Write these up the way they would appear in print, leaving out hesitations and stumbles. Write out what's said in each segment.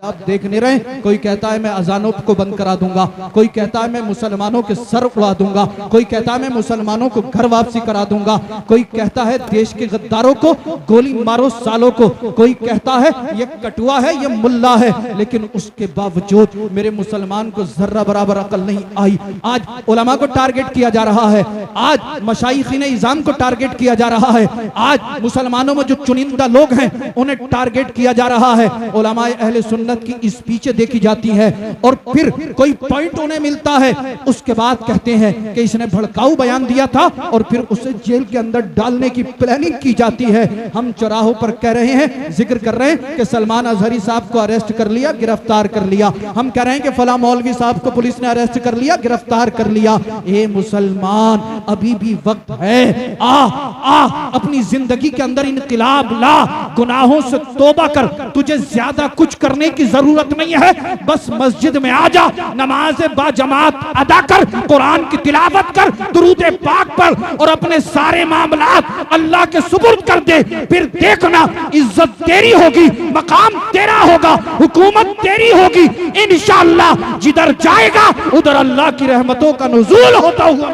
आप देख नहीं रहे, कोई कहता है मैं अजानों को बंद करा दूंगा, कोई कहता है मैं मुसलमानों के सर उड़ा दूंगा, कोई कहता है मैं मुसलमानों को घर वापसी करा दूंगा, कोई कहता है देश के गद्दारों को गोली मारो सालों को, कोई कहता है ये कटुआ है ये मुल्ला है। लेकिन उसके बावजूद मेरे मुसलमान को जर्रा बराबर अकल नहीं आई। आज उलमा को टारगेट किया जा रहा है, आज मशाइखीन इज़ाम को टारगेट किया जा रहा है, आज मुसलमानों में जो चुनिंदा लोग हैं उन्हें टारगेट किया जा रहा है। उलमाए अहले सुन्नत की स्पीच देखी जाती है और फिर कोई पॉइंट उन्हें मिलता है, उसके बाद कहते हैं कि इसने भड़काऊ बयान दिया था और फिर उसे जेल के अंदर डालने की प्लानिंग की जाती है। हम चौराहों पर कह रहे हैं, जिक्र कर रहे हैं कि सलमान अजहरी साहब को अरेस्ट कर लिया, गिरफ्तार कर लिया। हम कह रहे हैं कि फला मौलवी साहब को पुलिस ने अरेस्ट कर लिया, गिरफ्तार कर लिया। ए मुसलमान, अभी भी वक्त है, आ अपनी जिंदगी के अंदर इनकलाब ला, गुनाहों से तौबा कर। तुझे ज्यादा कुछ करने की जरूरत नहीं है, बस मस्जिद में आ जा, नमाज बाजमात अदा कर, कुरान की तिलावत कर, दुरूद पाक पढ़ और अपने सारे मामलात अल्लाह के सुपुर्द कर दे। फिर देखना इज्जत तेरी होगी, मकाम तेरा होगा, हुकूमत तेरी होगी इंशाअल्लाह। जिधर जाएगा उधर अल्लाह की रहमतों का नुज़ूल होता हुआ।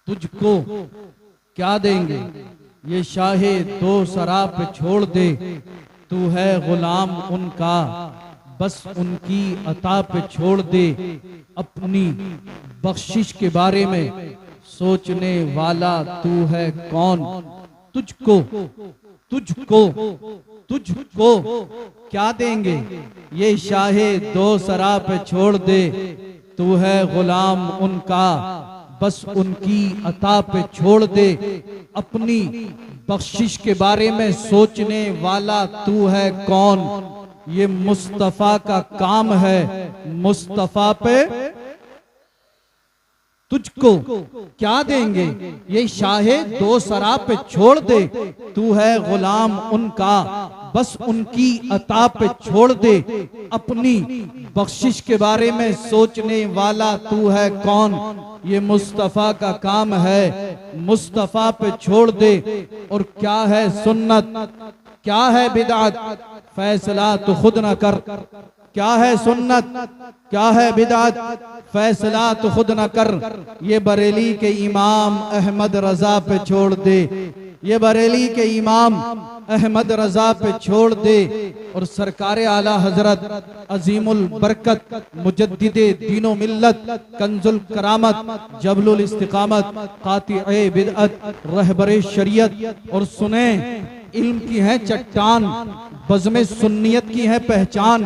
तुझको क्या देंगे ये शाहे दो सरा पे छोड़ दे, तू है गुलाम उनका बस उनकी अता पे छोड़ दे। अपनी बख्शिश के बारे में सोचने वाला तू है कौन। तुझको तुझको तुझको क्या देंगे ये शाहे दो सरा पे छोड़ दे, तू है गुलाम उनका बस उनकी अता पे छोड़ दे। अपनी बख्शिश के बारे में सोचने वाला तू है कौन। ये मुस्तफा का काम है, मुस्तफा पे तुझको क्या देंगे ये शाहे दो सरा पे छोड़ दे, तू है गुलाम उनका बस उनकी अता पे छोड़ दे। अपनी बख्शिश के बारे में सोचने वाला तू है कौन। ये मुस्तफा का काम है, मुस्तफा पे छोड़ दे। और क्या है सुन्नत, क्या है बिदअत, फैसला तो खुद न कर। क्या है सुन्नत, क्या है बिदअत, फैसला तो खुद न कर। ये बरेली के इमाम अहमद रजा पे छोड़ दे, ये बरेली के इमाम अहमद रजा पे छोड़ दे। और सरकारे आला हजरत अजीमुल बरकत मुजद्दिदे दीनो मिल्लत कंजुल करामत जबलुल इस्तिकामत कातिए बिदअत रहबरे शरीयत। और सुने इल्म की है चट्टान, बज़्मे सुन्नियत की है पहचान,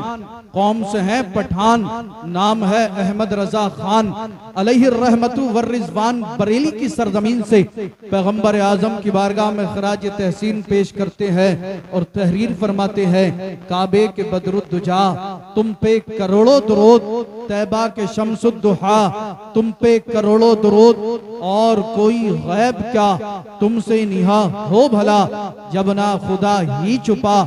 कौम से है पठान, नाम है अहमद रजा खान अलैहि रहमतु व रिज़वान। बरेली की सरजमीन से पैगंबर आजम की बारगाह में खराज तहसीन पेश करते हैं और तहरीर फरमाते हैं, काबे के बदरुद्दुजा तुम पे करोड़ों दुरूद, तैबा के शम्सुद्दुहा तुम पे करोड़ों दुरूद, और कोई गैब क्या तुमसे निहा हो भला, जब ना खुदा ही छुपा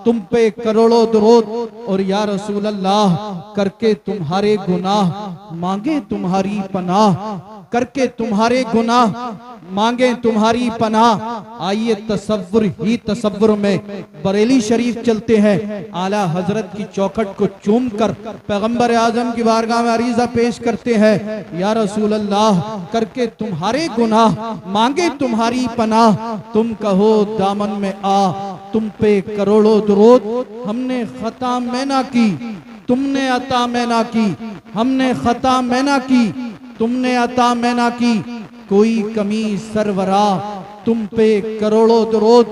तुम पे करोड़ों दुरूद। और या रसूल अल्लाह करके तुम्हारे गुनाह मांगे तुम्हारी पनाह, करके तुम्हारे गुनाह मांगे तुम्हारी पनाह। आइए तसव्वुर ही तसव्वुर में बरेली शरीफ चलते हैं, आला हजरत की चौखट को चूम कर पैगंबर आजम की बारगाह में अरीजा पेश करते हैं, या रसूल अल्लाह करके तुम्हारे गुनाह मांगे तुम्हारी पनाह। तुम कहो दामन में आ तुम पे करोड़ों दुरूद, हमने खता में ना की तुमने अता में ना की, हमने खता में ना की तुमने अता में ना की। कोई कमी सरवरा तुम पे करोड़ों दुरूद,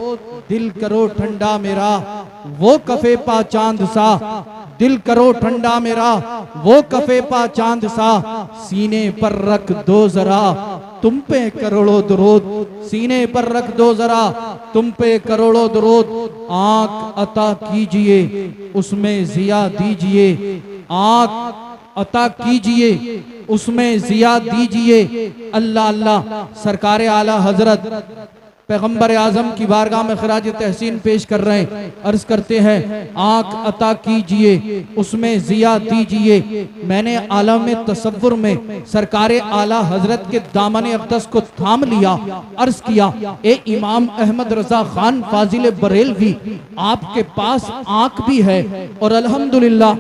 दिल करो ठंडा मेरा वो कफे पा चांद सा, दिल करो ठंडा मेरा वो कफे पा चांद सा। सीने पर रख दो जरा तुम पे करोड़ों दुरूद, सीने पर रख दो जरा तुम पे करोड़ों दुरूद। आंख अता कीजिए उसमें जिया दीजिए, आंख अता कीजिए उसमें जिया दीजिए। अल्लाह अल्लाह सरकारे आला हजरत पैगंबर आजम की बारगाह में खराज तहसीन पेश कर रहे हैं। अर्ज करते हैं आँख अता कीजिए उसमें जिया दीजिए। मैंने आलम तसव्वुर में सरकारे आला हजरत के दामन अक़दस को थाम लिया। अर्ज किया ए इमाम अहमद रजा खान फाजिल बरेलवी, आपके पास आँख भी है और अल्हम्दुलिल्लाह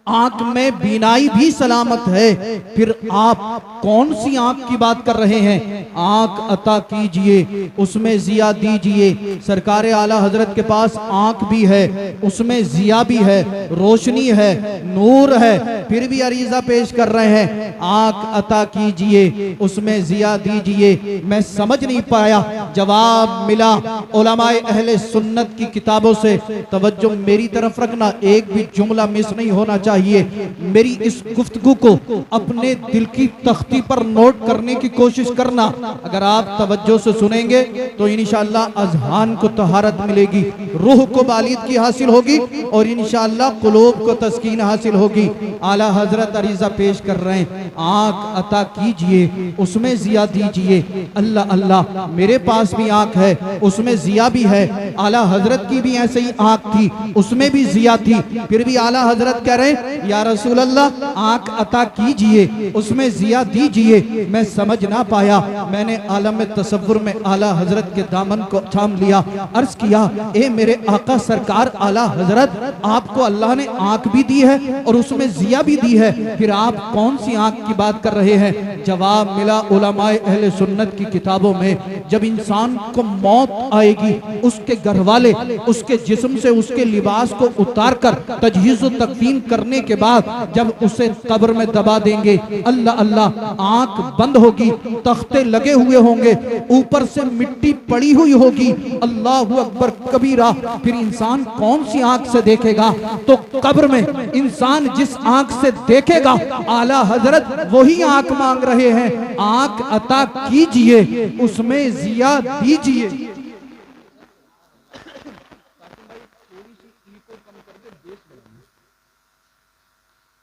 आंख में बीनाई भी सलामत है, फिर आप कौन सी आंख की बात कर रहे हैं? आंख अता कीजिए उसमें जिया दीजिए। सरकारे आला हजरत के पास आंख भी है, उसमें जिया भी है, रोशनी है, नूर है, फिर भी अरीजा पेश कर रहे हैं आंख अता कीजिए उसमें जिया दीजिए। मैं समझ नहीं पाया, जवाब मिला उलमाए अहले सुन्नत की किताबों से। तवज्जो मेरी तरफ रखना, एक भी जुमला मिस नहीं होना चाहिए। मेरी इस गुफ्तगू को अपने दिल की तख्ती पर नोट करने की कोशिश करना। अगर आप तवज्जो से सुनेंगे तो इंशाअल्लाह अज़हान को तहारत मिलेगी, रूह को बालिदगी हासिल होगी और इंशाअल्लाह कुलूब को तस्कीन हासिल होगी। आला हजरत अरीजा पेश कर रहे हैं आंख अता कीजिए उसमें जिया दीजिए। अल्लाह अल्लाह, मेरे पास भी आंख है, उसमें जिया भी है। आला हजरत की भी ऐसे ही आंख थी, उसमें भी जिया थी, फिर भी आला हजरत कह रहे हैं या रसूल अल्लाह आंख अता कीजिए उसमें जिया दीजिए। मैं समझ ना पाया, मैंने आलम तसव्वुर में आला हजरत के दामन को थाम लिया। अर्ज किया ए मेरे आका सरकार आला हजरत, आपको अल्लाह ने आंख भी दी है और उसमें जिया भी दी है, फिर आप कौन सी आंख की बात कर रहे हैं? जवाब मिला उलमाए अहले सुन्नत की किताबों में, जब इंसान को मौत आएगी उसके घर वाले उसके जिस्म से उसके लिबास को उतार कर तजहीज़ व तकफीन करने के बाद जब उसे कब्र में दबा देंगे, अल्लाह अल्लाह आंख बंद होगी, तख्ते लगे हुए होंगे, ऊपर से मिट्टी पड़ी हुई होगी, अल्लाहु अकबर कबीरा। फिर इंसान कौन सी आंख से देखेगा? तो कब्र में इंसान जिस आंख से देखेगा आला हजरत वही आंख मांग रहे हैं, आंख अता कीजिए उसमें जिया दीजिए।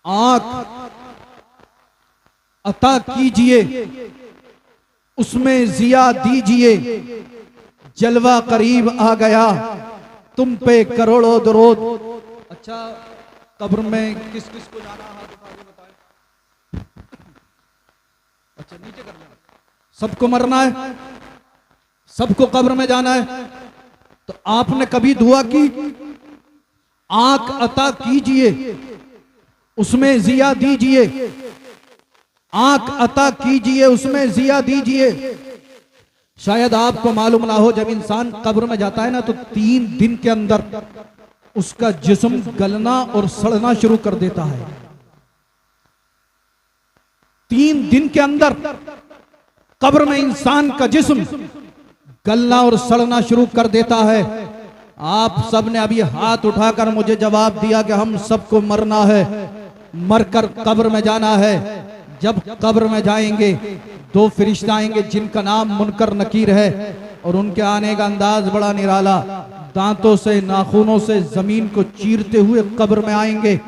आंख अता कीजिए उसमें जिया दीजिए। जलवा करीब आ गया तुम पे करोड़ों दरूद। अच्छा, कब्र में किस किस को जाना, हाथ उठा के बताएं। अच्छा, नीचे करना, सबको मरना है, सबको कब्र में जाना है। तो आपने कभी दुआ की आंख अता कीजिए उसमें जिया दीजिए, आंख अता कीजिए उसमें जिया दीजिए। शायद आपको मालूम ना हो, जब इंसान कब्र में जाता है ना तो 3 दिन के अंदर उसका जिस्म गलना और सड़ना शुरू कर देता है। 3 दिन के अंदर कब्र में इंसान का जिस्म गलना और सड़ना शुरू कर देता है। आप सब ने अभी हाथ उठाकर मुझे जवाब दिया कि हम सबको मरना है, मरकर कब्र में जाना है। जब कब्र में जाएंगे 2 फरिश्ते आएंगे जिनका नाम मुनकर नकीर है और उनके आने का अंदाज बड़ा निराला। दांतों से नाखूनों से जमीन को चीरते हुए कब्र में आएंगे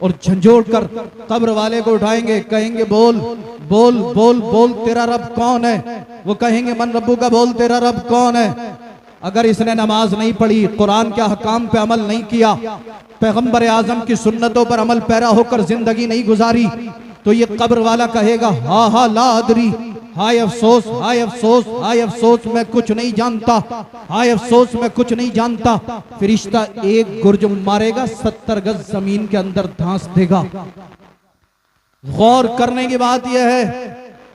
और झंझोड़ कर कब्र वाले को उठाएंगे, कहेंगे बोल बोल बोल बोल तेरा रब कौन है? वो कहेंगे मन रब्बू का, बोल तेरा रब कौन है? अगर इसने नमाज नहीं पढ़ी, कुरान के अहकाम पे अमल नहीं किया, पैगंबर आजम की सुन्नतों पर अमल पैरा होकर जिंदगी नहीं गुजारी, तो ये कब्र वाला कहेगा हा हा ला अदरी, हाय अफसोस हाय अफसोस हाय अफसोस मैं कुछ नहीं जानता, हाय अफसोस मैं कुछ नहीं जानता। फरिश्ता एक गुर्ज मारेगा, 70 गज जमीन के अंदर धांस देगा। गौर करने की बात यह है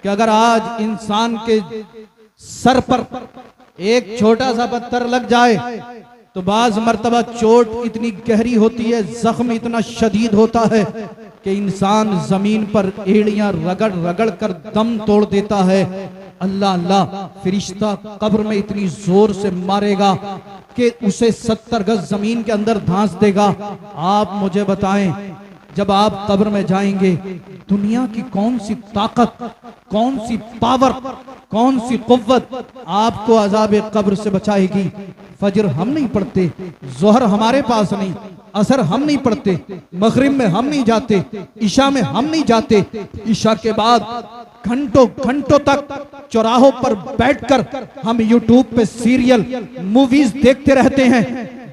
कि अगर आज इंसान के सर पर एक छोटा सा पत्थर लग जाए तो बाज मर्तबा चोट इतनी गहरी होती है, जख्म इतना शदीद होता है कि इंसान जमीन पर एड़ियां रगड़ रगड़ कर दम तोड़ देता है। अल्लाह अल्लाह, फरिश्ता कब्र में इतनी जोर से मारेगा कि उसे 70 गज जमीन के अंदर धांस देगा। आप मुझे बताएं, जब आप कब्र में जाएंगे दुनिया की कौन सी ताकत, कौन सी पावर, कौन सी कुव्वत आपको अजाब कब्र से बचाएगी? फजर हम नहीं पढ़ते, जोहर हमारे पास नहीं, असर हम नहीं पढ़ते, मगरिब में हम नहीं जाते, ईशा में हम नहीं जाते, ईशा के बाद घंटों घंटों तक चौराहों पर बैठकर हम यूट्यूब पे सीरियल मूवीज देखते रहते हैं,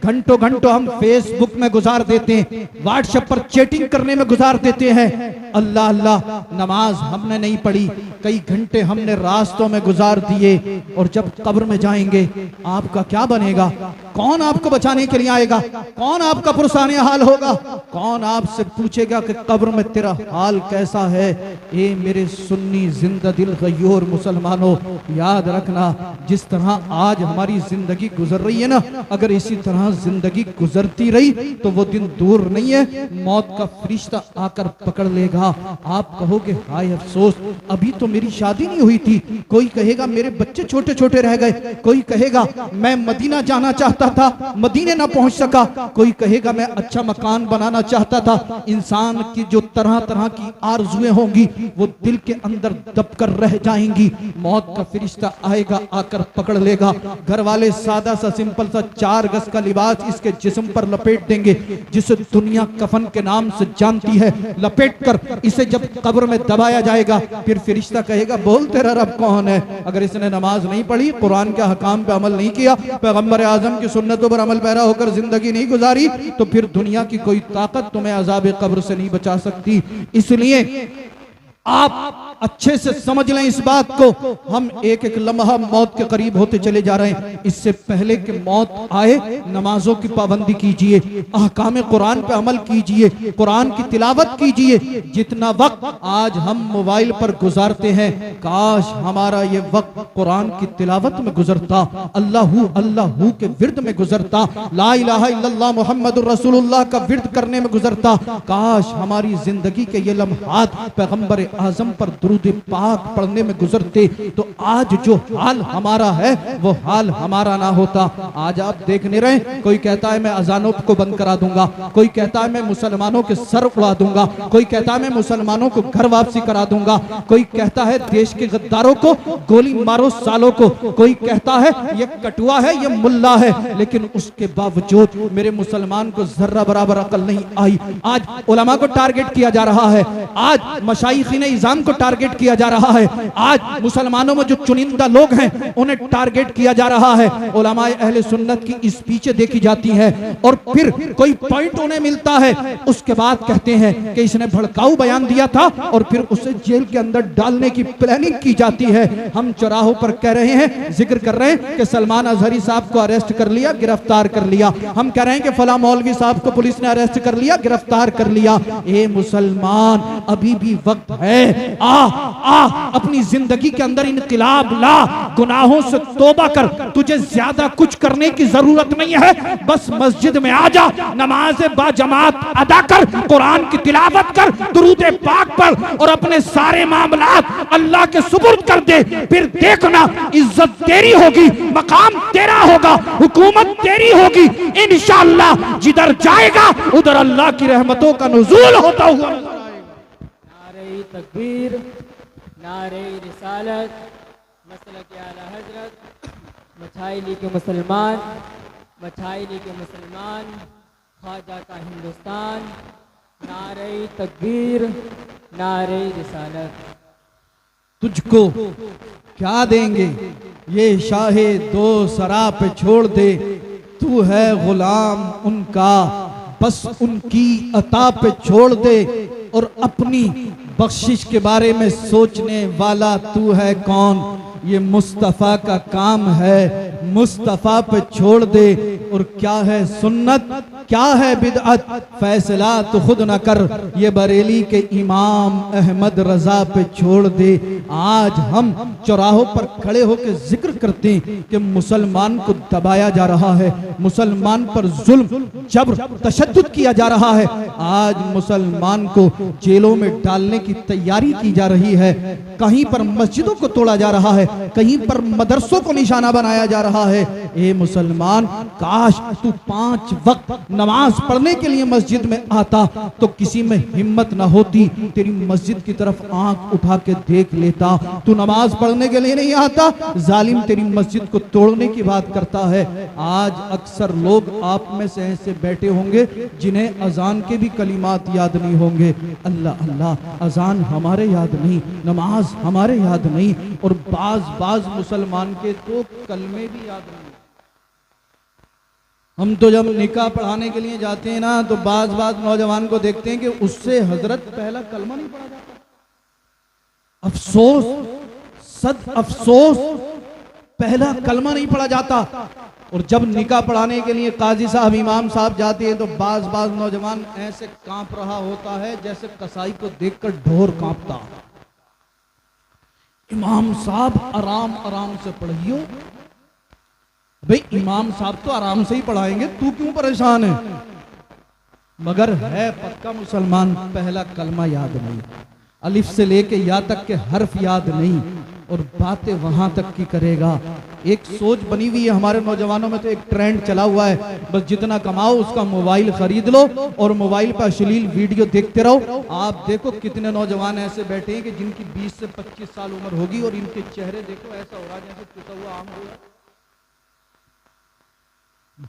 घंटों घंटों हम फेसबुक में गुजार देते हैं, व्हाट्सएप पर चैटिंग करने में गुजार देते हैं। अल्लाह अल्लाह, नमाज हमने नहीं पढ़ी, कई घंटे हमने रास्तों में गुजार दिए, और जब कब्र में जाएंगे आपका क्या बनेगा? कौन आपको बचाने के लिए आएगा? कौन आपका पुरसाने हाल होगा? कौन आपसे पूछेगा कि कब्र में तेरा हाल कैसा है? ए मेरे सुन्नी जिंदा दिल गयूर मुसलमानों, याद रखना, जिस तरह आज हमारी जिंदगी गुजर रही है ना, अगर इसी तरह जिंदगी गुजरती रही तो वो दिन दूर नहीं है, मौत का फरिश्ता आकर पकड़ लेगा। आप कहोगे हाय अफसोस, अभी तो मेरी शादी नहीं हुई थी, कोई कहेगा मेरे बच्चे छोटे छोटे रह गए, कोई कहेगा मैं मदीना जाना चाहता था, मदीने ना पहुंच सका, कोई कहेगा मैं अच्छा मकान बनाना चाहता था। इंसान की जो तरह तरह की आरज़ुएं होंगी वो दिल के अंदर दबकर रह जाएंगी। मौत का फरिश्ता आएगा, आकर पकड़ लेगा। घर वाले सादा सा सिंपल सा 4 गज का लिबास इसके जिस्म पर लपेट देंगे, जिसे दुनिया कफन के नाम से जानती है, लपेट कर इसे जब कब्र में दबाया जाएगा, फिर फरिश्ता कहेगा बोल तेरा रब कौन है? अगर इसने नमाज नहीं पढ़ी, कुरान के हकाम पे अमल नहीं किया, पैगंबर आजम की सुन्नतों पर अमल पैरा होकर जिंदगी नहीं गुजारी, तो फिर दुनिया की कोई ताकत तुम्हें अजाब कब्र से नहीं बचा सकती। इसलिए आप अच्छे से समझ लें इस बात को, हम एक एक लम्हा मौत के करीब होते चले जा रहे हैं। इससे पहले कि मौत आए, नमाजों की पाबंदी कीजिए, अहकाम कुरान पे अमल कीजिए, कुरान की तिलावत कीजिए। जितना वक्त आज हम मोबाइल पर गुजारते हैं, काश हमारा ये वक्त कुरान की तिलावत में गुजरता, अल्लाहू अल्लाहू के विर्द में गुजरता, ला इलाहा इल्लल्लाह मुहम्मदुर रसूलुल्लाह का विर्द करने में गुजरता। काश हमारी जिंदगी के ये लम्हात पैगंबर आजम पर दुरूद पाक पढ़ने में गुजरते, तो आज जो हाल हमारा है वो हाल हमारा ना होता। आज आप देख नहीं रहे, कोई कहता है मैं अजानों को बंद करा दूंगा, कोई कहता है मैं मुसलमानों के सर उड़ा दूंगा, कोई कहता है मैं मुसलमानों को घर वापसी करा दूंगा, कोई कहता है देश के गद्दारों को गोली मारो सालों को, कोई कहता है ये कटुआ है, ये मुल्ला है। लेकिन उसके बावजूद मेरे मुसलमान को जर्रा बराबर अकल नहीं आई। आज उलमा को टारगेट किया जा रहा है, आज मशाइखीन इज़ाम को टारगेट किया जा रहा है, आज मुसलमानों में जो चुनिंदा लोग हैं उन्हें टारगेट किया जा रहा है। उलमाए अहले सुन्नत की स्पीचें देखी जाती हैं, और फिर कोई पॉइंट उन्हें मिलता है, उसके बाद कहते हैं कि इसने भड़काऊ बयान दिया था, और फिर उसे जेल के अंदर डालने की प्लानिंग की जाती है। हम चौराहों पर कह रहे हैं, जिक्र कर रहे हैं कि सलमान अजहरी साहब को अरेस्ट कर लिया, गिरफ्तार कर लिया। हम कह रहे हैं कि फला मौलवी साहब को पुलिस ने अरेस्ट कर लिया, गिरफ्तार कर लिया। ए मुसलमान, अभी भी वक्त है, अपनी जिंदगी के अंदर इनकलाब ला, गुनाहों से तौबा कर। तुझे ज्यादा कुछ करने की जरूरत नहीं है, बस मस्जिद में आ जा, नमाज बाजमात अदा कर, कुरान की तिलावत कर, दुरूद पाक पढ़, और अपने सारे मामलात अल्लाह के सुपुर्द कर दे। फिर देखना इज्जत तेरी होगी, मकाम तेरा होगा, हुकूमत तेरी होगी इंशाअल्लाह। जिधर जाएगा उधर अल्लाह की रहमतों का नुज़ूल होता हुआ। तकबीर, नारे रिसालत, मसलक आला हजरत, मछाइली के मुसलमान, मछाइली के मुसलमान, ख्वाजा का हिंदुस्तान, नारे तकबीर, नारे रिसालत। तुझको क्या देंगे ये शाहे दो सरा पे छोड़ दे, तू है गुलाम उनका, बस उनकी अता पे छोड़ दे, और अपनी बख्शिश के बारे में सोचने वाला तू है कौन? ये मुस्तफ़ा का काम है, मुस्तफ़ा पे छोड़ दे। और क्या है सुन्नत, क्या है बिदअत, फैसला तो खुद न कर, ये बरेली के इमाम अहमद रजा पे छोड़ दे। आज हम चौराहों पर खड़े होकर जिक्र करते हैं कि मुसलमान को दबाया जा रहा है, मुसलमान पर जुल्म जबर तशद्दुद किया जा रहा है। आज मुसलमान को जेलों में डालने की तैयारी की जा रही है, कहीं पर मस्जिदों को तोड़ा जा रहा है, कहीं पर मदरसों को निशाना बनाया जा रहा है। ए मुसलमान, काश तू 5 वक्त नमाज पढ़ने के लिए मस्जिद में आता तो किसी में हिम्मत न होती तेरी मस्जिद की तरफ आंख उठा के देख लेता। तू नमाज पढ़ने के लिए नहीं आता, जालिम तेरी मस्जिद को तोड़ने की बात करता है। आज अक्सर लोग आप में से ऐसे बैठे होंगे जिन्हें अजान के भी कलिमात याद नहीं होंगे। अल्लाह अल्लाह, अजान हमारे याद नहीं, नमाज हमारे याद नहीं, और बाज मुसलमान के तो कलमे भी याद नहीं। हम तो जब निकाह पढ़ाने के लिए जाते हैं ना तो बाज नौजवान को देखते हैं कि उससे हजरत पहला कलमा नहीं पढ़ा जाता। अफसोस, सद अफसोस, पहला कलमा नहीं पढ़ा जाता। और जब निकाह पढ़ाने के लिए काजी साहब, इमाम साहब जाते हैं तो बाज नौजवान ऐसे कांप रहा होता है जैसे कसाई को देखकर ढोर कांपता। इमाम साहब आराम आराम से पढ़ियो। भाई इमाम साहब तो आराम से ही पढ़ाएंगे, तू क्यों परेशान है? मगर है पक्का मुसलमान, पहला कलमा याद नहीं, अलिफ से लेके या तक के हर्फ याद नहीं, और बातें वहां तक की करेगा। एक सोच बनी हुई है हमारे नौजवानों में, तो एक ट्रेंड चला हुआ है, बस जितना कमाओ उसका मोबाइल खरीद लो और मोबाइल पर अश्लील वीडियो देखते रहो। आप देखो कितने नौजवान ऐसे बैठे हैं कि जिनकी 20 से 25 साल उम्र होगी और इनके चेहरे देखो ऐसा हो रहा है जैसे टूटा हुआ आम हो।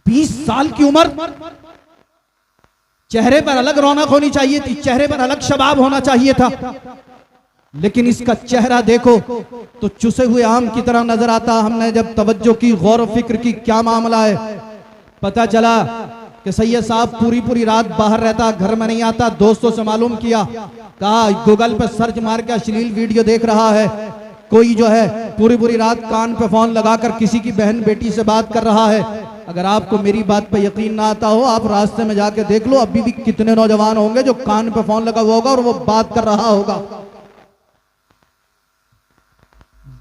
20 साल की उम्र, चेहरे पर अलग रौनक होनी चाहिए थी, चेहरे पर अलग शबाब होना चाहिए था, लेकिन इसका चेहरा देखो तो चुसे हुए आम की तरह नजर आता। हमने जब तवज्जो की, गौर व फिक्र की, क्या मामला है, पता चला कि सैयद साहब पूरी रात बाहर रहता, घर में नहीं आता। दोस्तों से मालूम किया, कहा गूगल पर सर्च मार के अश्लील वीडियो देख रहा है। कोई जो है पूरी रात कान पे फोन लगाकर किसी की बहन बेटी से बात कर रहा है। अगर आपको मेरी बात पे यकीन ना आता हो, आप रास्ते में जाके देख लो, अभी भी कितने नौजवान होंगे जो कान पे फोन लगा हुआ होगा और वो बात कर रहा होगा।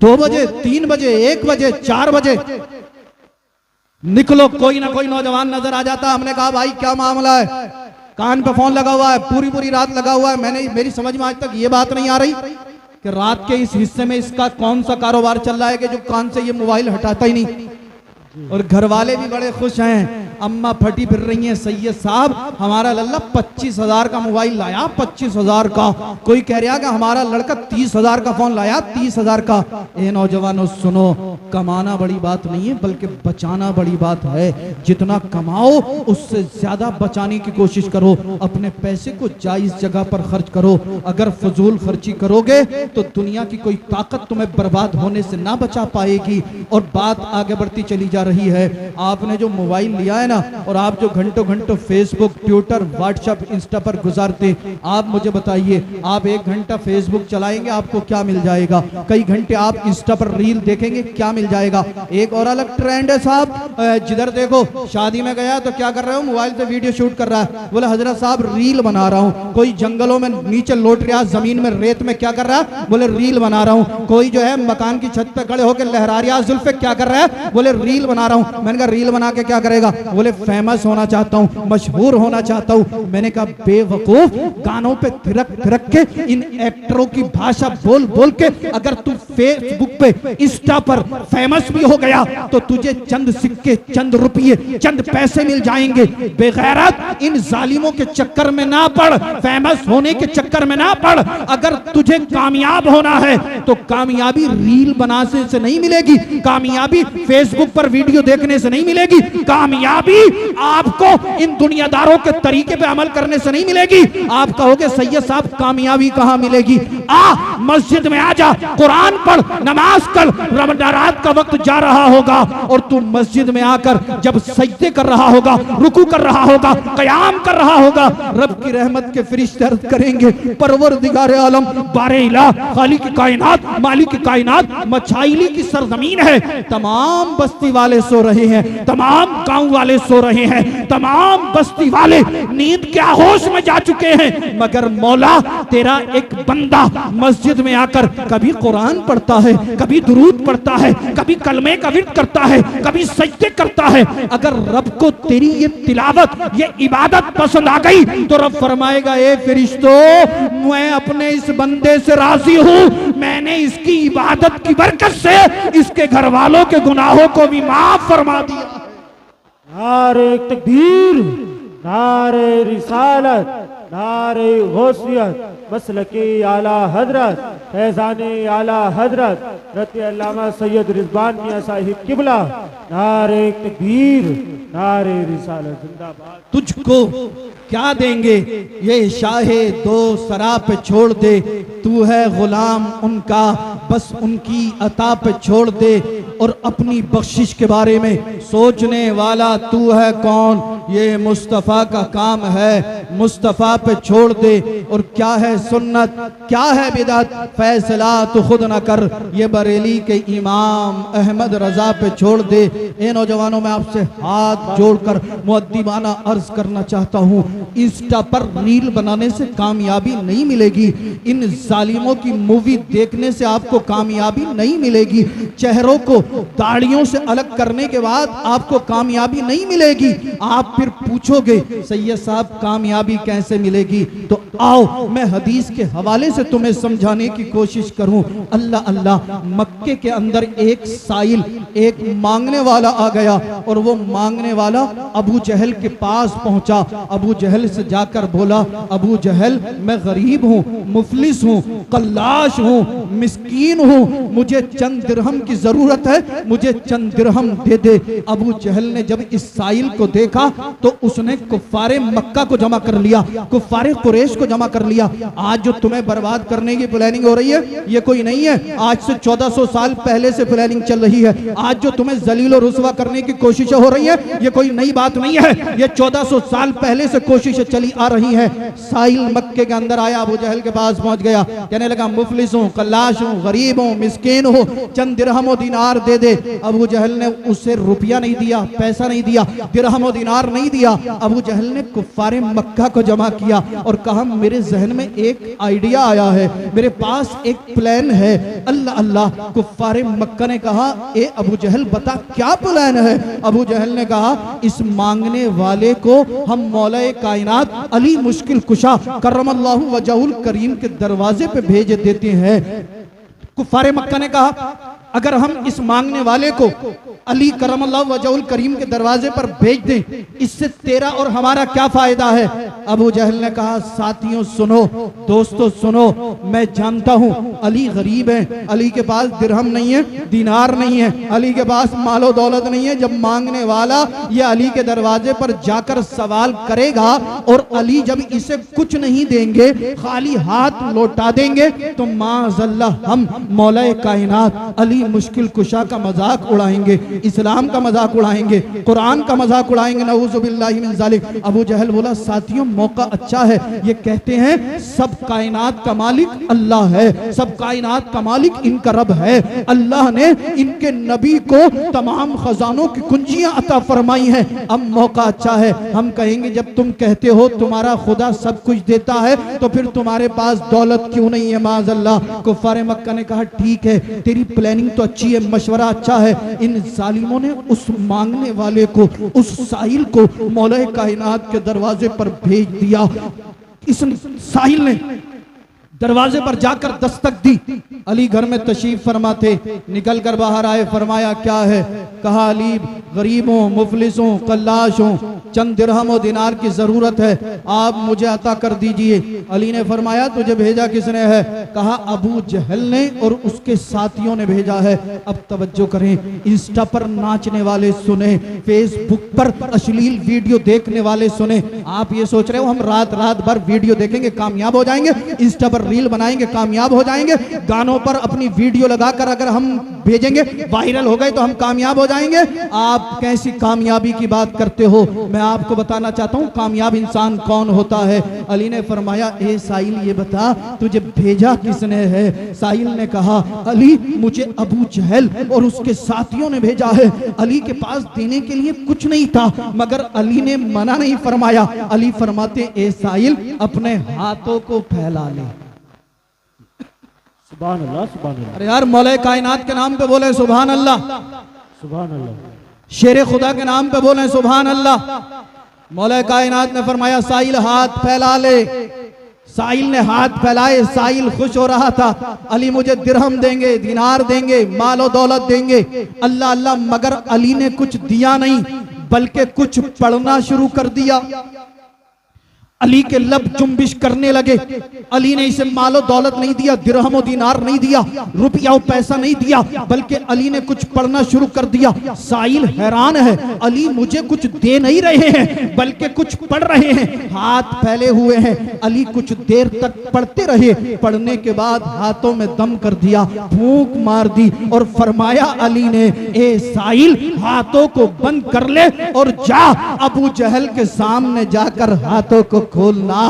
2 बजे, 3 बजे, 1 बजे, 4 बजे निकलो, कोई ना कोई नौजवान नजर आ जाता। हमने कहा भाई क्या मामला है? कान पे फोन लगा हुआ है, पूरी रात लगा हुआ है। मेरी समझ में आज तक ये बात नहीं आ रही कि रात के इस हिस्से में इसका कौन सा कारोबार चल रहा है कि जो कान से ये मोबाइल हटाता ही नहीं। और घर वाले भी बड़े खुश हैं, अम्मा फटी फिर रही हैं, सैयद साहब हमारा लल्ला 25,000 का मोबाइल लाया, 25,000 का। कोई कह रहा कि हमारा लड़का 30,000 का फोन लाया, 30,000 का। ए नौजवानों सुनो, कमाना बड़ी बात नहीं है बल्कि बचाना बड़ी बात है। जितना कमाओ उससे ज्यादा बचाने की कोशिश करो, अपने पैसे को जायज जगह पर खर्च करो। अगर फजूल खर्ची करोगे तो दुनिया की कोई ताकत तुम्हें बर्बाद होने से ना बचा पाएगी। और बात आगे बढ़ती चली जा रही है। आपने जो मोबाइल लिया है ना, और आप जो घंटों फेसबुक, ट्विटर, व्हाट्सएप, इंस्टा पर गुजारते, आप मुझे बताइए, आप 1 घंटा फेसबुक चलाएंगे आपको क्या मिल जाएगा? कई घंटे आप इंस्टा पर रील देखेंगे, क्या मिल जाएगा? एक और अलग ट्रेंड है साहब, जिधर देखो शादी में गया तो क्या कर रहे हो? मोबाइल से वीडियो शूट कर रहा है। बोले हजरत साहब रील बना रहा हूँ। कोई जंगलों में नीचे लौट रहा, जमीन में रेत में क्या कर रहा है? बोले रील बना रहा हूँ। कोई जो है मकान की छत पे खड़े होकर लहरा रहा जुल्फे, क्या कर रहा है? बोले रील बना रहा हूँ। मैंने कहा रील बना के क्या करेगा? बोले फेमस होना चाहता हूँ, मशहूर होना चाहता हूँ। मैंने कहा बेवकूफ, गानों पे थिरक के इन एक्टरों की भाषा बोल के अगर तू फेसबुक पे, इंस्टा पर फेमस भी हो गया तो तुझे चंद सिक्के, चंद रुपये, चंद पैसे मिल जाएंगे। बेगैरत, इन जालिमों के चक्कर में ना पड़, फेमस होने के चक्कर में ना पड़। अगर तुझे कामयाब होना है तो कामयाबी रील बनाने से नहीं मिलेगी, कामयाबी फेसबुक पर वीडियो देखने से नहीं मिलेगी, कामयाबी आपको इन दुनियादारों के तरीके पे अमल करने से नहीं मिलेगी। आप कहोगे सैयद साहब कामयाबी कहां मिलेगी? आ मस्जिद में आ जा, कुरान पढ़, नमाज कर। रात का वक्त जा रहा होगा और तू मस्जिद में आकर जब सजदे कर रहा होगा, रुकू कर रहा होगा, कयाम कर रहा होगा, रब की रहमत के फरिश्ते अर्ज़ करेंगे परवरदिगार आलम, बारे इला, खालिक कायनात, मालिक कायनात, मछाइली की सरजमीन है, तमाम बस्ती वाले सो रहे हैं, तमाम गांव वाले वाले सो रहे हैं, तमाम बस्ती वाले नींद के होश में जा चुके हैं, मगर मौला तेरा एक बंदा मस्जिद में आकर कभी कुरान पढ़ता है, कभी दुरूद पढ़ता है, कभी कलमे का विर्द करता है, कभी सजदे करता है। अगर रब को तेरी ये तिलावत, ये इबादत पसंद आ गई तो रब फरमाएगा, ए फरिश्तों, मैं अपने इस बंदे से राजी हूं, मैंने इसकी इबादत की बरकत से इसके घर वालों के गुनाहों को भी माफ फरमा दिया। नारे तकबीर, नारे रिसालत, नारे गौसियत, मसलके आला हजरत, फैजाने आला हजरत रत अल्लामा सैयद रिजवान मियां साहिब किबला। नारे तकबीर, नारे रिसालत जिंदाबाद। तुझको क्या देंगे ये शाहे दो सरा पे छोड़ दे, तू है गुलाम उनका, बस उनकी अता पे छोड़ दे, और अपनी बख्शिश के बारे में सोचने वाला तू है कौन, ये मुस्तफ़ा का काम है, मुस्तफ़ा पे छोड़ दे। और क्या है सुन्नत, क्या है बिदअत, फैसला तो खुद न कर, ये बरेली के इमाम अहमद रजा पे छोड़ दे। ए नौजवानों, मैं आपसे हाथ जोड़कर मुअद्दिबाना अर्ज करना चाहता हूँ, इंस्टा पर रील बनाने से कामयाबी नहीं मिलेगी, इन जालिमों की मूवी देखने से आपको कामयाबी नहीं मिलेगी, चेहरों को दाढ़ियों से अलग करने के बाद आपको कामयाबी नहीं मिलेगी। आप फिर पूछोगे सैयद साहब कामयाबी कैसे मिलेगी, तो आओ मैं हदीस के हवाले से तुम्हें समझाने की कोशिश करूं। अल्लाह अल्लाह, मक्के के अंदर एक साइल, एक मांगने वाला आ गया, और वो मांगने वाला अबू जहल के पास पहुंचा। अबू जहल से जाकर बोला, अबू जहल मैं गरीब हूँ, मुफलिस हूँ, कल्लाश हूँ, मिस्कीन हूँ, मुझे चंद दिरहम की जरूरत है, मुझे चंद दिरहम दे दे। अबू जहल ने जब इस साइल को देखा तो उसने कुफ्फारे मक्का को जमा कर लिया, कुफ्फारे कुरैश को जमा कर लिया। आज जो तुम्हें बर्बाद करने की प्लानिंग हो रही है ये कोई नहीं है, आज से 1400 साल पहले से प्लानिंग चल रही है। आज जो तुम्हें जलील और रुसवा करने की कोशिशें हो रही है ये कोई नई बात नहीं है, ये 1400 साल पहले से कोशिशें चली आ रही है। साइल मक्के के अंदर आया, अबू जहल के पास पहुंच गया, कहने लगा मुफलिस हूँ, कल्लाश हूँ, गरीब हूँ, मिस्कीन हूँ, चंद दिरहम और दिनार दे दे। अबू जहल ने उसे रुपया नहीं दिया, पैसा नहीं दिया, दिरहम और दिनार नहीं दिया। अबू जहल ने कुफ्फारे मक्का को जमा किया और कहा मेरे जहन में एक आइडिया आया है, मेरे पास एक प्लान है। अल्लाह अल्लाह, कुफ्फारे मक्का ने कहा ए अबू जहल बता क्या प्लान है। अबू जहल ने कहा इस मांगने वाले को हम मौला कायनात अली मुश्किल कुशा करमल्लाहु वजहुल करीम के दरवाजे पे भेज देते हैं। कुफ्फारे मक्का ने कहा अगर हम इस मांगने वाले को अली करमल्लाहु वजहुल करीम के दरवाजे पर भेज दें, इससे तेरा और हमारा क्या फायदा है। अबू जहल ने कहा साथियों सुनो, दोस्तों सुनो, मैं जानता हूं अली गरीब है, अली के पास दिरहम नहीं है, दिनार नहीं है, अली के पास मालो दौलत नहीं है। जब मांगने वाला ये अली के दरवाजे पर जाकर सवाल करेगा और अली जब इसे कुछ नहीं देंगे, खाली हाथ लौटा देंगे, तो माज़अल्लाह हम मौला कायनात अली मुश्किल कुशा का मजाक उड़ाएंगे, इस्लाम का मजाक उड़ाएंगे, कुरान का मजाक उड़ाएंगे, नऊजुबिल्लाहि मिन ज़ालिक। अबू जहल बोला साथियों मौका अच्छा है, ये कहते हैं सब कायनात का मालिक अल्लाह है, सब कायनात का मालिक इनका रब है, अल्लाह ने इनके नबी को तमाम खजानों की कुंजियां अता फरमाई हैं। अब मौका अच्छा है, हम कहेंगे जब तुम कहते हो तुम्हारा खुदा सब कुछ देता है तो फिर तुम्हारे पास दौलत क्यों नहीं है माज़अल्लाह। कुफ्फारे मक्का ने कहा ठीक है, तेरी प्लानिंग तो अच्छी है, मशवरा अच्छा है। इन जालिमों ने उस मांगने वाले को, उस साहिल को मौला कायनात के दरवाजे पर भेज दिया। इस साहिल ने दरवाजे पर जाकर दस्तक दी, अली घर में तशरीफ फरमा थे, निकल कर बाहर आए, फरमाया क्या है। कहा अली गरीब हूँ, मुफलिस हूँ, कल्लाश हूँ, चंद दिरहम और दिनार की जरूरत है, आप मुझे अता कर दीजिए। अली ने फरमाया तुझे भेजा किसने है। कहा अबू जहल ने और उसके साथियों ने भेजा है। अब तवज्जो करें, इंस्टा पर नाचने वाले सुने, फेसबुक पर अश्लील वीडियो देखने वाले सुने। आप ये सोच रहे हो हम रात रात भर वीडियो देखेंगे कामयाब हो जाएंगे, इंस्टा पर रील बनाएंगे कामयाब हो जाएंगे। गानों पर अपनी वीडियो लगाकर अगर हम भेजेंगे, वायरल हो गए तो हम कामयाब हो जाएंगे। आप कैसी कामयाबी की बात करते हो? मैं आपको बताना चाहता हूँ कामयाब इंसान कौन होता है। अली ने फरमाया, ए साहिल ये बता तुझे भेजा किसने है? साहिल ने कहा, अली मुझे अबू जहल और उसके साथियों ने भेजा है। अली के पास देने के लिए कुछ नहीं था, मगर अली ने मना नहीं फरमाया। अली फरमाते, ए साहिल अपने हाथों को फैला ले। सुभान अल्लाह, सुभान अल्लाह, अरे यार मौला कायनात के नाम पे बोले सुभान अल्लाह, सुभान अल्लाह, शेर खुदा के नाम पे बोले सुभान अल्लाह। मौला कायनात ने फरमाया, साहिल हाथ फैला ले। साहिल ने हाथ फैलाए, साहिल खुश हो रहा था। अली मुझे दिरहम देंगे, दिनार देंगे, मालो दौलत देंगे, अल्लाह अल्लाह, मगर अली ने कुछ दिया नहीं, बल्कि कुछ पढ़ना शुरू कर दिया। अली के लब जुम्बिश करने लगे। अली ने इसे मालो दौलत नहीं दिया, दिरहम दीनार नहीं दिया, रुपया और पैसा नहीं दिया, बल्कि अली ने कुछ पढ़ना शुरू कर दिया। साहिल हैरान है, अली मुझे कुछ दे नहीं रहे हैं बल्कि कुछ पढ़ रहे हैं, हाथ फैले हुए हैं। अली कुछ देर तक पढ़ते रहे, पढ़ने के बाद हाथों में दम कर दिया, फूंक मार दी और फरमाया अली ने, ए साहिल हाथों को बंद कर ले और जा अबू जहल के सामने जाकर हाथों को खोलना।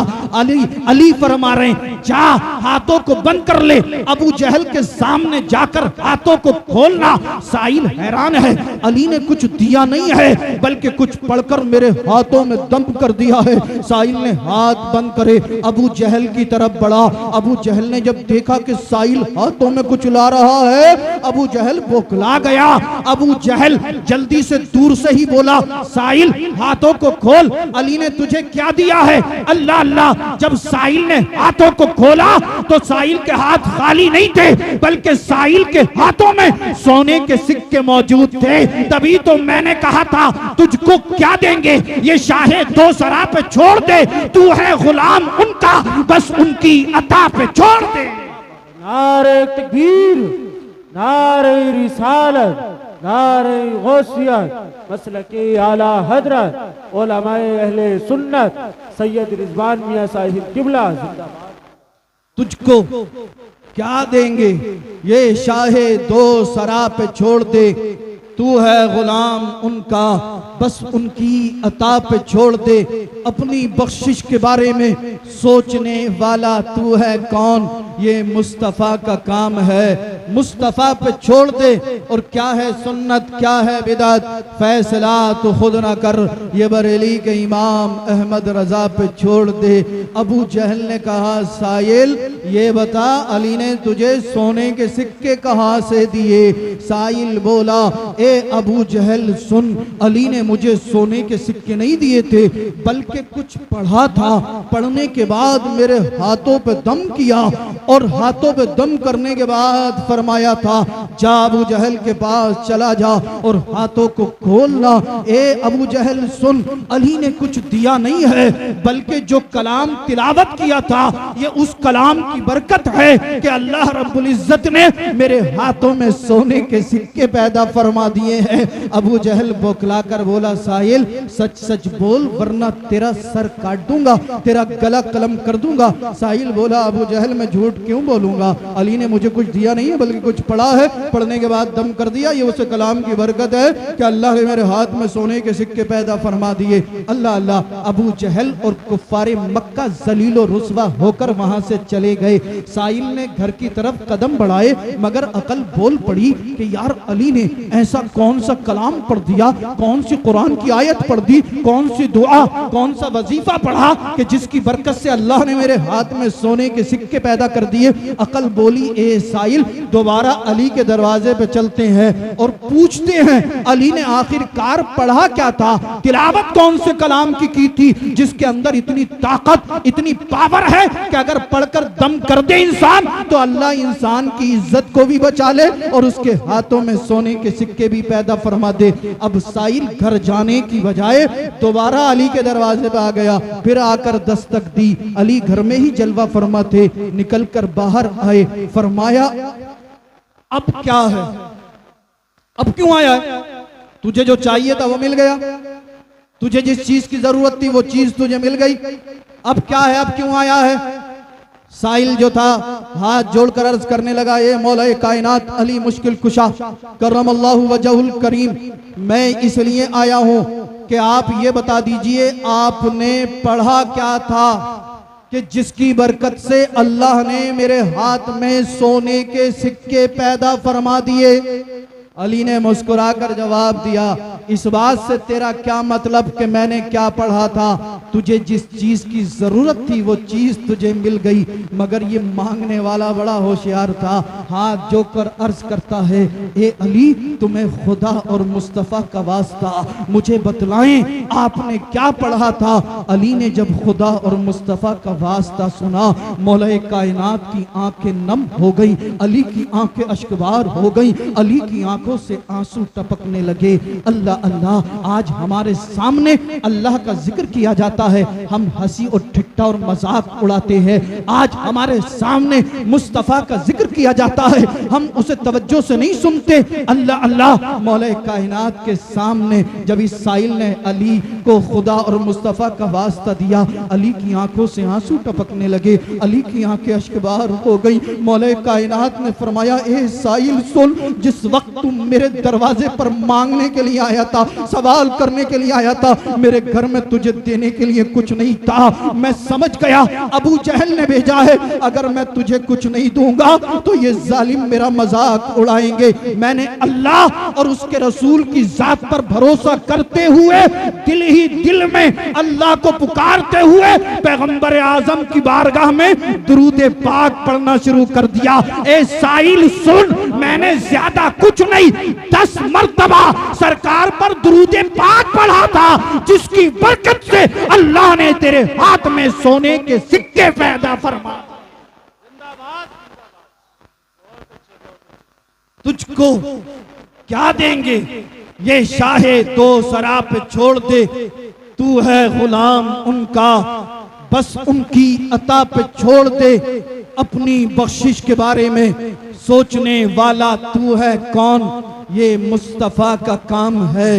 अली फरमा रहे हैं, जा हाथों को बंद कर ले, अबू जहल के सामने जाकर हाथों को खोलना। साहिल हैरान है, अली ने कुछ दिया नहीं है बल्कि कुछ पढ़कर मेरे हाथों में दम कर दिया है। साहिल ने हाथ बंद करे, अबू जहल की तरफ बढ़ा। अबू जहल ने जब देखा कि साहिल हाथों में कुछ ला रहा है, अबू जहल बौखला गया। अबू जहल जल्दी से दूर से ही बोला, साहिल हाथों को खोल, अली ने तुझे क्या दिया है? अल्लाह अल्लाह, जब साहिल ने हाथों को खोला तो साहिल के हाथ खाली नहीं थे, बल्कि साहिल के हाथों में सोने के सिक्के मौजूद थे। तभी तो मैंने कहा था तुझको क्या देंगे, ये शाहे दो सरा पे छोड़ दे, तू है गुलाम उनका, बस उनकी अता पे छोड़ दे। नारे तकबीर, नारे रिसालत, नारे गौसियत, मसलके आला हजरत, उलमाए अहले सुन्नत, सैयद रिजवान मियां साहिब किबला जिंदाबाद। तुझको क्या देंगे, ये शाहे दो सरा पे छोड़ दे, तू है गुलाम उनका, बस उनकी अता पे छोड़ दे। अपनी बख्शिश के बारे में सोचने वाला तू है कौन, ये मुस्तफ़ा का काम है, मुस्तफ़ा पे छोड़ दे। और क्या है सुन्नत, क्या है बिदअत, फैसला तो खुद ना कर, ये बरेली के इमाम अहमद रजा पे छोड़ दे। अबू जहल ने कहा, साहिल ये बता अली ने तुझे सोने के सिक्के कहाँ से दिए? साहिल बोला, ए अबू जहल सुन, अली ने मुझे सोने के सिक्के नहीं दिए थे, बल्कि कुछ पढ़ा था। पढ़ने के बाद मेरे हाथों पे दम किया और हाथों पे दम करने के बाद फरमाया था, जा अबू जहल के पास चला जा और हाथों को खोलना। ए अबू जहल सुन, अली ने कुछ दिया नहीं है, बल्कि जो कलाम तिलावत किया था, ये उस कलाम की बरकत है कि अल्लाह रब्बुल इज्जत ने मेरे हाथों में सोने के सिक्के पैदा फरमा दिए हैं। अबू जहल बौखला कर बोला, साहिल सच सच बोल वरना तेरा सर काट दूंगा, तेरा गला कलम कर दूंगा। साहिल बोला, अबू जहल मैं झूठ क्यों बोलूंगा, अली ने मुझे कुछ दिया नहीं है बल्कि कुछ पढ़ा है, पढ़ने के बाद दम कर दिया, ये उस कलाम की बरकत है कि अल्लाह ने मेरे हाथ में सोने के सिक्के पैदा फरमा दिए। अल्लाह अल्लाह। अबू जहल और कुफ्फारे मक्का जलीलो रुस्वा होकर वहां से चले गए। साहिल ने घर की तरफ कदम बढ़ाए, मगर अकल बोल पड़ी कि यार अली ने ऐसा कौन सा कलाम पढ़ दिया, कौन सी कुरान की आयत पढ़ दी, कौन सी दुआ, कौन सा वजीफा पढ़ा कि जिसकी बरकत से अल्लाह ने मेरे हाथ में सोने के सिक्के पैदा कर दिए। अकल बोली, ए साहिल दोबारा अली के दरवाजे पे चलते हैं और पूछते हैं अली ने आखिरकार पढ़ा क्या था, तिलावत कौन से कलाम की थी जिसके अंदर इतनी ताकत, इतनी पावर है कि अगर पढ़कर दम कर दे इंसान तो अल्लाह इंसान की इज्जत को भी बचा ले और उसके हाथों में सोने के सिक्के भी पैदा फरमा दे। अब साहिल घर जाने की बजाय दोबारा अली के दरवाजे पे आ गया, फिर आकर दस्तक दी। अली घर में ही जलवा फरमा थे, निकलकर बाहर आए, फरमाया अब क्या है, अब क्यों आया है? तुझे जो चाहिए था वो मिल गया, तुझे जिस चीज की जरूरत थी वो चीज तुझे मिल गई, अब क्या है, अब क्यों आया है? साइल जो था हाथ जोड़कर अर्ज करने लगा, ए मौला कायनात अली मुश्किल कुशा करमल्लाहु वजहुल करीम, मैं इसलिए आया हूं कि आप ये बता दीजिए आपने पढ़ा क्या था कि जिसकी बरकत से अल्लाह ने मेरे हाथ में सोने के सिक्के पैदा फरमा दिए। अली ने मुस्कुराकर जवाब दिया, इस बात से तेरा क्या मतलब कि मैंने क्या पढ़ा था? तुझे जिस चीज की जरूरत थी वो चीज तुझे मिल गई, मगर ये मांगने वाला बड़ा होशियार था, हाथ जोड़कर अर्ज करता है, ए अली तुम्हें खुदा और मुस्तफ़ा का वास्ता मुझे बतलाएं आपने क्या पढ़ा था? अली ने जब खुदा और मुस्तफ़ा का वास्ता सुना, मौला कायनात की आंखें नम हो गई, अली की आंखें अश्कबार हो गई, अली की आंखों से आंसू टपकने लगे। अल्लाह अल्लाह, आज हमारे सामने अल्लाह का जिक्र किया जाता है, हम हंसी और ठिट्ठा और मजाक उड़ाते हैं। आज हमारे सामने मुस्तफ़ा का जिक्र किया जाता है, हम उसे तवज्जो से नहीं सुनते। अल्लाह अल्लाह, मौला कायनात के सामने जब इस साइल ने अली को खुदा और मुस्तफ़ा का वास्ता दिया, अली की आंखों से आंसू टपकने लगे, अली की आंखें अश्कबार हो गई। मौला कायनात ने फरमाया, ए साइल सुन, जिस वक्त तुम मेरे दरवाजे पर मांगने के लिए आया था, सवाल करने के लिए आया था, मेरे घर में तुझे देने के लिए कुछ नहीं था। मैं समझ गया अबू जहल ने भेजा है, अगर मैं तुझे कुछ नहीं दूंगा तो ये जालिम मेरा मजाक उड़ाएंगे। मैंने अल्लाह और उसके रसूल की जात पर भरोसा करते हुए दिल ही दिल में अल्लाह को पुकारते हुए पैगंबर आजम की बारगाह में दुरूद पाक पढ़ना शुरू कर दिया। ए साइल सुन, मैंने ज्यादा कुछ नहीं 10 मर्तबा सरकार पर दुरूद पाक पढ़ा था, जिसकी बरकत से अल्लाह ने तेरे हाथ में सोने के सिक्के पैदा फरमा। तुझको क्या देंगे ये शाहे दो सरा पे छोड़ दे, तू है गुलाम उनका बस उनकी अता पे छोड़ दे, अपनी बख्शिश के बारे में सोचने वाला तू है कौन? ये मुस्तफ़ा का काम है,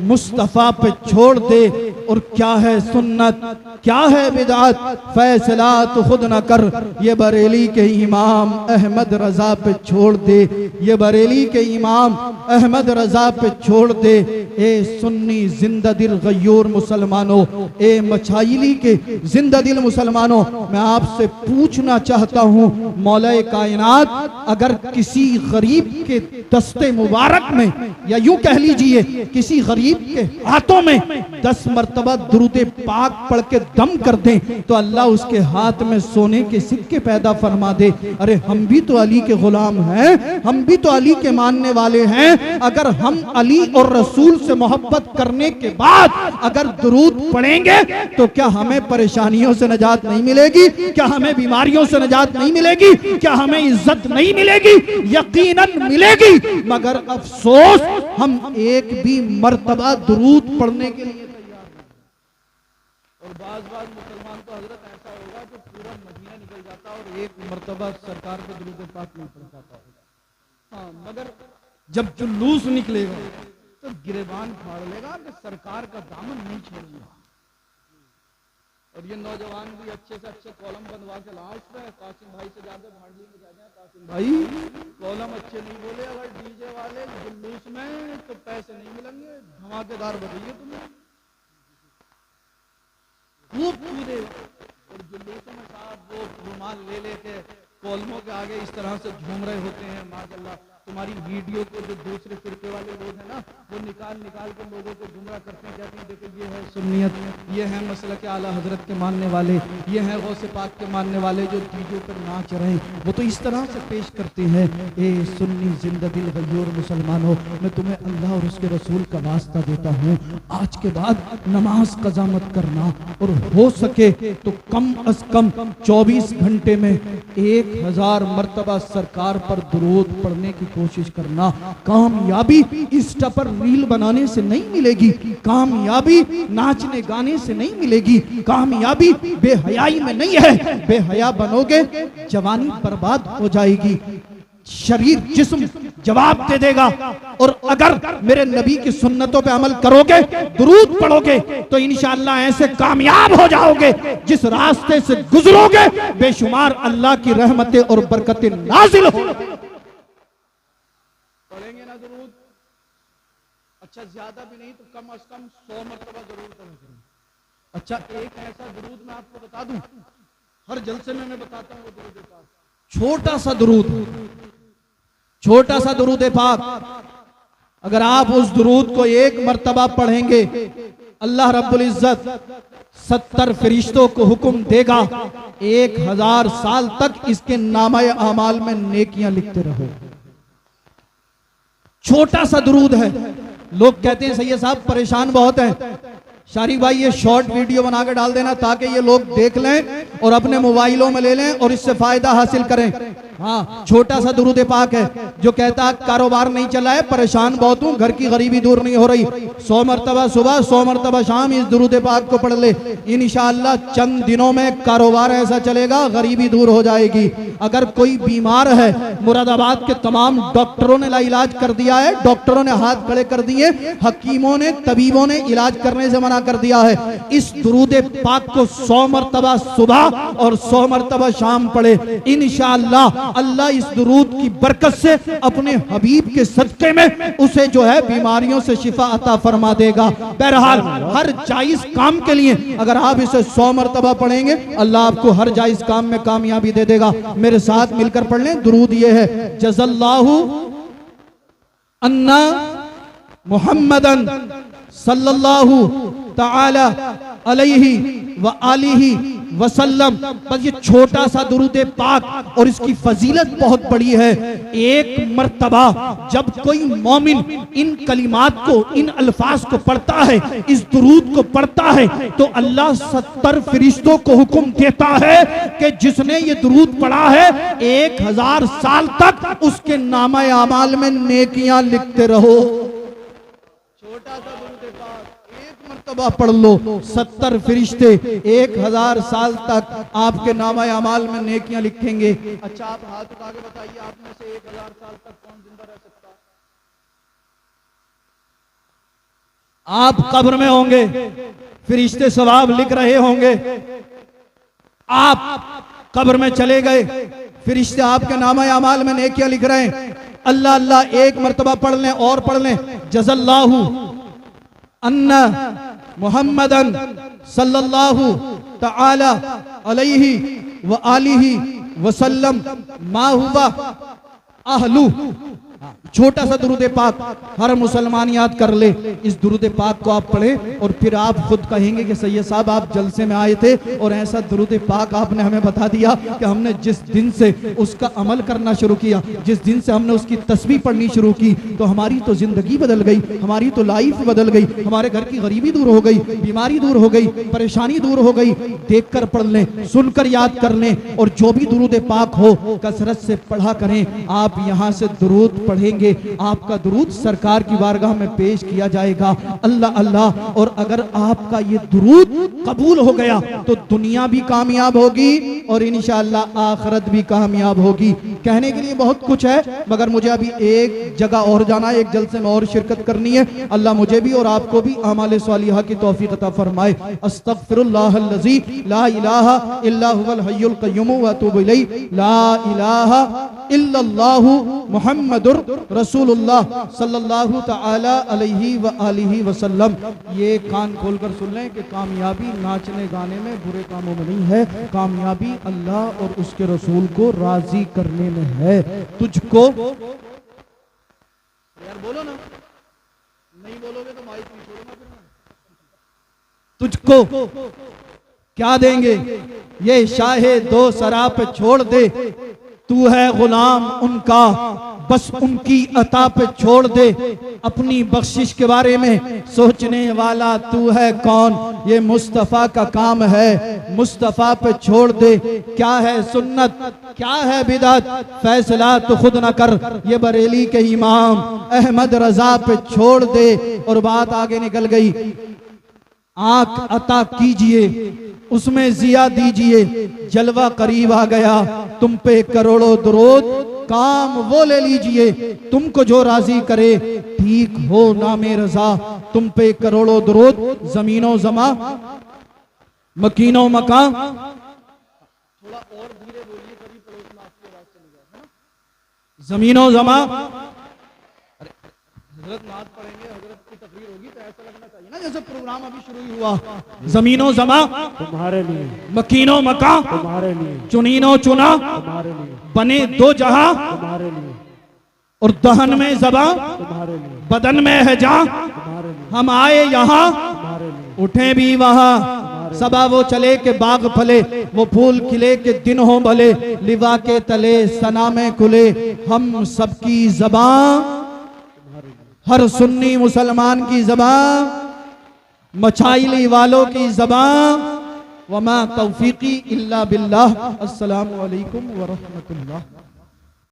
मुस्तफ़ा पे छोड़ दे। और क्या है सुन्नत, क्या है बिदात, फैसला तो खुद न कर, ये बरेली के इमाम अहमद रजा पे छोड़ दे, ये बरेली के इमाम अहमद रजा पे छोड़ दे। ए सुन्नी जिंदा दिल गयूर मुसलमानों, ए मछाइली के जिंदा दिल मुसलमानों, मैं आपसे पूछना चाहता हूँ, मौला कायनात अगर किसी गरीब के दस्ते मुबारक में, या यूं कह लीजिए किसी गरीब के हाथों में 10 मर्तबा दुरूद पाक पढ़ के दम कर दें, तो अल्लाह उसके हाथ में सोने के सिक्के पैदा फरमा दे। अरे हम भी तो अली के गुलाम हैं, हम भी तो अली के मानने वाले हैं। अगर हम अली और रसूल से मोहब्बत करने के बाद अगर दुरूद पढ़ेंगे तो क्या हमें परेशानियों से निजात नहीं मिलेगी? क्या हमें बीमारियों से निजात नहीं मिलेगी? क्या हमें इज्जत नहीं मिलेगी? यकीनन मिलेगी, मगर अफसोस हम एक भी मर्तबा दुरूद पढ़ने के लिए तैयार नहीं। और बाज मुसलमान तो हजरत ऐसा होगा जो पूरा महीना निकल जाता और एक मर्तबा सरकार पे दुरूद पाक नहीं पढ़ पाता होगा। हाँ, मगर जब जुलूस निकलेगा तो गिरेबान फाड़ लेगा कि सरकार का दामन नहीं छोड़ूंगा। और ये नौजवान भी अच्छे से अच्छे कॉलम बनवा के लाओ इस पे, कासिम भाई से जाकर भांडली में जाए, कासिम भाई कॉलम अच्छे नहीं बोले, अगर डीजे वाले जुलूस में तो पैसे नहीं मिलेंगे, धमाकेदार बताइए तुम्हें खूब कूदे। और जुलूसों में साहब वो रुमाल ले लेके कॉलमों के आगे इस तरह से झूम रहे होते हैं, माशाल्लाह। तुम्हारी वीडियो को जो दूसरे फिरके वाले लोग हैं ना, वो निकाल के लोगों को गुमराह करते हैं, कहते हैं देखो ये है सुन्नियत, ये है मसलक के आला हजरत के मानने वाले, ये है गौसे पाक के मानने वाले जो डीजे पर नाच रहे हैं, वो तो इस तरह से पेश करते हैं। ए सुन्नी जिंदा दिल गयूर मुसलमानों, मैं तुम्हें अल्लाह और उसके रसूल का वास्ता देता हूँ, आज के बाद नमाज कज़ा मत करना, और हो सके तो कम अज कम 24 घंटे में 1000 मर्तबा सरकार पर दुरूद पढ़ने की कोशिश करना। कामयाबी इंस्टा पर रील बनाने से नहीं मिलेगी, कामयाबी नाचने गाने से नहीं मिलेगी, कामयाबी बेहयाई में नहीं है। बेहया बनोगे जवानी बर्बाद हो जाएगी, शरीर जिस्म जवाब दे देगा। और अगर मेरे नबी की सुन्नतों पे अमल करोगे, दुरूद पढ़ोगे, तो इंशाअल्लाह ऐसे कामयाब हो जाओगे, जिस रास्ते से गुजरोगे बेशुमार अल्लाह की रहमतें और बरकतें नाजिल हो। पढ़ेंगे ना दुरूद? अच्छा ज्यादा भी नहीं तो कम से कम 100 मरतबा जरूर पढ़ेंगे। अच्छा एक ऐसा दुरूद मैं आपको बता दूं, हर जलसे में मैं बताता हूँ वो दुरूद पाक, छोटा सा दुरूद, छोटा सा दुरूद पाक, अगर आप उस दुरूद को एक मर्तबा पढ़ेंगे, अल्लाह रब्बुल इज्जत 70 फरिश्तों को हुक्म देगा 1000 साल तक इसके नामाए अमाल में नेकियां लिखते रहो। छोटा सा दुरूद है। लोग कहते हैं सैयद साहब परेशान बहुत हैं, शारिक भाई ये शॉर्ट वीडियो बना के डाल देना ताकि ये लोग देख लें और अपने मोबाइलों में ले लें और इससे फायदा हासिल करें। हाँ, छोटा सा दुरूद पाक है जो कहता है कारोबार नहीं चला है, परेशान बहुत हूं, घर की गरीबी दूर नहीं हो रही, 100 मरतबा सुबह 100 मरतबा शाम इस दुरूद पाक को पढ़ ले, इंशाअल्लाह चंद दिनों में कारोबार ऐसा चलेगा, गरीबी दूर हो जाएगी। अगर कोई बीमार है, मुरादाबाद के तमाम डॉक्टरों ने इलाज कर दिया है, डॉक्टरों ने हाथ खड़े कर दिए, हकीमों ने तबीबों ने इलाज करने से मना कर दिया है। इस दुरूद पाक को 100 मरतबा सुबह और 100 मरतबा शाम पढ़े, इंशाअल्लाह अल्लाह इस दुरूद की बरकत से अपने हबीब के सदके में उसे जो है बीमारियों से शिफा अता फरमा देगा। बहरहाल हर जायज काम के लिए अगर आप इसे 100 मरतबा पढ़ेंगे, अल्लाह आपको हर जायज काम में कामयाबी दे देगा। मेरे साथ मिलकर पढ़ लें। दुरूद ये है, जज़ल्लाहु अन्ना मुहम्मदन सल्लल्लाहु तआला अलैहि व आलिहि वसल्लम। बस ये छोटा सा दुरूद पाक और इसकी फजीलत बहुत बड़ी है। एक मर्तबा जब कोई मोमिन इन कलिमात को, इन अल्फाज को पढ़ता है, इस दुरूद को पढ़ता है, तो अल्लाह 70 फरिश्तों को हुक्म देता है कि जिसने ये दुरूद पढ़ा है 1000 साल तक उसके नामा आमाल में नेकियां लिखते रहो। छोटा सा दुरूद पाक एक मर्तबा पढ़ लो, 70 फरिश्ते 1000 साल तक आपके नामा अमाल में नेकियां लिखेंगे। अच्छा आप हाथ उठा के बताइए, आप में से 1000 साल तक कौन जिंदा रह सकता है? आप कब्र में होंगे, फरिश्ते सवाब लिख रहे होंगे, आप कब्र में चले गए, फरिश्ते आपके नामा अमाल में नेकियां लिख रहे हैं। अल्लाह अल्लाह एक मर्तबा पढ़ लें और पढ़ लें, जज़ल्लाहु अन्ना मुहम्मदन सल्लल्लाहु तआला अलैहि व आलिहि वसल्लम मा हुवा अहलु। छोटा सा दुरूद पाक हर मुसलमान याद कर ले। इस दुरूद पाक को आप पढ़ें और फिर आप खुद कहेंगे कि सैयद साहब आप जलसे में आए थे और ऐसा दुरूद पाक आपने हमें बता दिया कि हमने जिस दिन से उसका अमल करना शुरू किया, जिस दिन से हमने उसकी तस्बीह पढ़नी शुरू की, तो हमारी तो जिंदगी बदल गई, हमारी तो लाइफ बदल गई, हमारे घर की गरीबी दूर हो गई, बीमारी दूर हो गई, परेशानी दूर हो गई। देख कर पढ़ लें, सुनकर याद कर लें और जो भी दुरूद पाक हो कसरत से पढ़ा करें। आप यहाँ से दुरूद पढ़ेंगे, आपका दुरूद सरकार की बारगाह में पेश किया जाएगा। अल्लाह अल्लाह। और अगर आपका ये दुरूद कबूल हो गया तो दुनिया भी कामयाब होगी और इंशाअल्लाह आखिरत भी कामयाब होगी। कहने के लिए बहुत कुछ है मगर मुझे अभी एक जगह और जाना है, एक जलसे में और शिरकत करनी है। अल्लाह मुझे भी और आपको भी आमाल सालिहा की तौफीक अता फरमाए। अस्तगफिरुल्लाहल्लज़ी ला इलाहा इल्ला हुवल हय्युल क़य्यूम व अतूबु इलैहि। ला इलाहा इल्लल्लाहु मुहम्मदुर रसूलुल्लाह सल्लल्लाहु तआला अलैहि व आलिहि वसल्लम। ये कान खोलकर सुन लें कि कामयाबी नाचने गाने में, बुरे कामों में नहीं है, कामयाबी अल्लाह और उसके रसूल को राजी करने में है। तुझको यार बोलो ना, नहीं बोलोगे तो माइक नहीं छोड़ूंगा फिर मैं। तुझको क्या देंगे ये शाहे दो सरा पे छोड़ दे, तू है गुलाम उनका बस उनकी अता पे छोड़ दे। अपनी बख्शिश के बारे में सोचने वाला तू है कौन, ये मुस्तफा का काम है, मुस्तफा पे छोड़ दे। क्या है सुन्नत क्या है बिदअत, फैसला तो खुद न कर, ये बरेली के इमाम अहमद रजा पे छोड़ दे। और बात आगे निकल गई। आंख अता कीजिए उसमें जिया दीजिए, जलवा करीब आ गया, तुम पे करोड़ों दुरूद काम वो ले लीजिए तुमको जो राजी करे, ठीक हो नामे रजा तुम पे करोड़ों दरूद, जमीनों जमा मकीनों मकान। थोड़ा और धीरे बोलिए, कभी पड़ोस में आपकी आवाज चली जाए, है ना। जमीनों जमा, अरे हजरत नात पढ़ेंगे, हजरत की तकरीर होगी तो ऐसा लगना चाहिए ना जैसे प्रोग्राम अभी शुरू ही हुआ। जमीनों जमा तुम्हारे लिए, मकीनों मकान तुम्हारे लिए, चुनीनो चुना तुम्हारे लिए, बने दो जहां, तुम्हारे लिए, और दहन में जबा तुम्हारे लिए, बदन में है जान। तुम्हारे लिए, हम आए यहाँ तुम्हारे लिए, उठे भी वहाँ, सबा वो चले के बाग फले, वो फूल खिले के दिन हो भले, लिवा के तले सना में खुले हम सबकी जबान, हर सुन्नी मुसलमान की जबान, मछाइली वालों की जबान। वमा तौफीकी इल्ला बिल्लाह। अस्सलामु अलैकुम व रहमतुल्लाह।